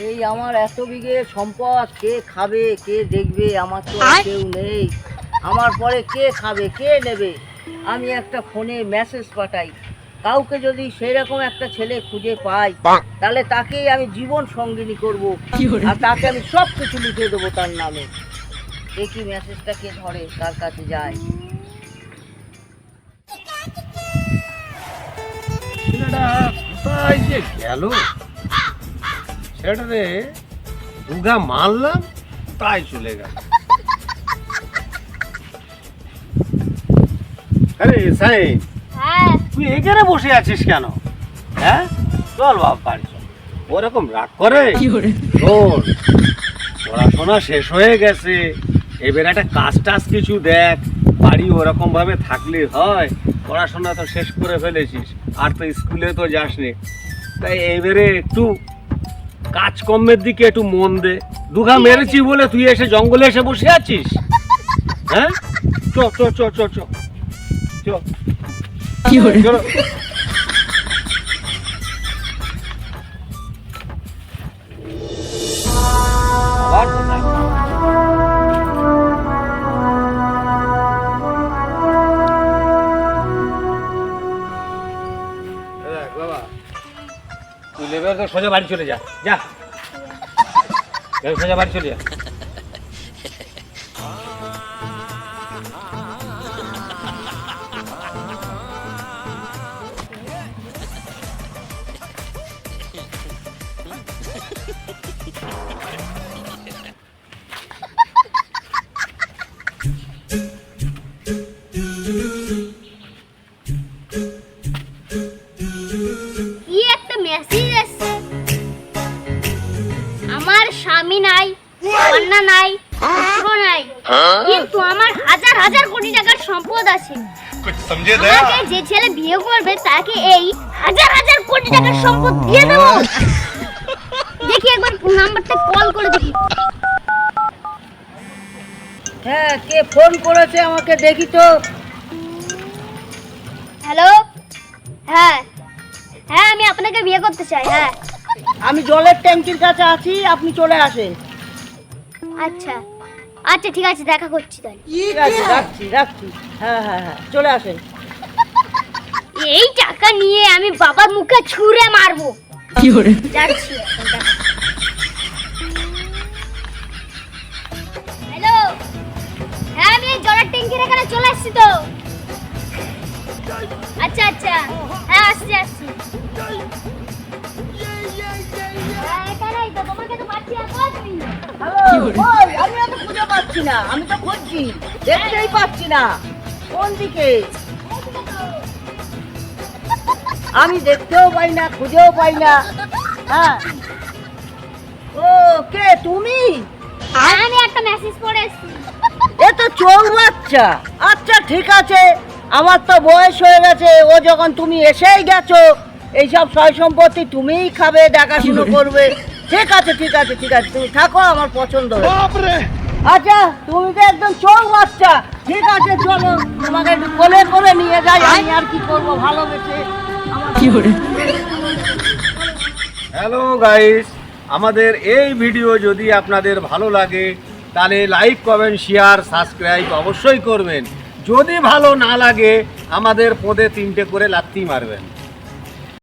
এই আমার এত বিঘে সম্পদ কে খাবে, কে দেখবে? আমার তো আর কেউ নেই। আমার পরে কে খাবে, কে নেবে? আমি একটা ফোনে মেসেজ পাঠাই, কাউকে যদি সেরকম একটা ছেলে খুঁজে পাই তাহলে তাকেই আমি জীবন সঙ্গিনী করব, আর তাকে আমি সব কিছু লিখে দেবো তার নামে। দেখি মেসেজটা কে ধরে, কার কাছে যায়। ছেলেটা কোথায় যে গেল? ছেলেটারে দুগা মারলাম, তাই চলে গেল। আরে সাইন, তুই এখানে বসে আছিস কেন? হ্যাঁ, চল বাপ বাড়ি চল। ওরকম রাগ করে? শোন, পড়াশোনা শেষ হয়ে গেছে, এবার একটা কাজ টাজ কিছু দেখ। বাড়ি ওরকম ভাবে থাকলে হয়? পড়াশোনা তো শেষ করে ফেলেছিস, আর তো স্কুলে তো যাসনি, তাই এবারে একটু কাজকর্মের দিকে একটু মন দে। দুঘা মেরেছি বলে তুই এসে জঙ্গলে এসে বসে আছিস? হ্যাঁ, চ চ চ চ চ চলো। বাবা, তুই লেবার তো সোজা বাড়ি চলে যা, যা সোজা বাড়ি চলে যা। কি একটা মেসেজ এসেছে, আমার স্বামী নাই, কন্যা নাই, পুত্র নাই, কিন্তু আমার হাজার হাজার কোটি টাকার সম্পদ আছে। আমাকে যে ছেলে বিয়ে করবে তাকে এই হাজার হাজার কোটি টাকার সম্পদ দিয়ে দেবো। দেখি একবার নাম্বারটা কল করে দেখি। হ্যাঁ, কে ফোন করেছে আমাকে দেখি তো। হ্যালো, হ্যাঁ হ্যাঁ, আমি আপনাকে বিয়ে করতে চাই। হ্যাঁ, আমি জলের ট্যাঙ্কির কাছে আছি, আপনি চলে আসেন। আচ্ছা আচ্ছা, ঠিক আছে, দেখা করছি তাহলে। ঠিক আছে, রাখছি রাখছি। হ্যাঁ হ্যাঁ হ্যাঁ, চলে আসেন। এই টাকা নিয়ে আমি বাবার মুখে ছুঁড়ে মারবো। যাচ্ছি এখন, দেখা। হ্যালো, হ্যাঁ আমি এই জলের ট্যাঙ্কির এখানে চলে আসছি তো। আচ্ছা আচ্ছা, হ্যাঁ আসছি আসছি। হ্যাঁ, এখানেই তো, তোমাকে তো পাচ্ছি না। কই তুমি? হ্যালো, কই? আমিও তো খুঁজে পাচ্ছি না, আমি তো খুঁজছি, দেখতেই পাচ্ছি না। কোন দিকে? আমি দেখতেও পাই না, খুঁজেও পাই না। হ্যাঁ, ও কে তুমি? আমি একটা মেসেজ করে এসেছি। এ তো চোর বাচ্চা। আচ্ছা ঠিক আছে, আমার তো বয়স হয়ে গেছে, ও যখন তুমি এসেই গেছো, এইসব সয় সম্পত্তি তুমিই খাবে, দেখাশুনো করবে। ঠিক আছে ঠিক আছে ঠিক আছে, তুমি থাকো, আমার পছন্দ হয়েছে। আচ্ছা, তুমি তো একদম চোর বাচ্চা। ঠিক আছে চলো, তোমাকে একটু কোলে করে নিয়ে যাই। আমি আর কি করবো, ভালোবেসে। হ্যালো গাইস, আমাদের এই ভিডিও যদি আপনাদের ভালো লাগে তাহলে লাইক, কমেন্ট, শেয়ার, সাবস্ক্রাইব অবশ্যই করবেন। যদি ভালো না লাগে আমাদের পদে 3টে করে লাথি মারবেন।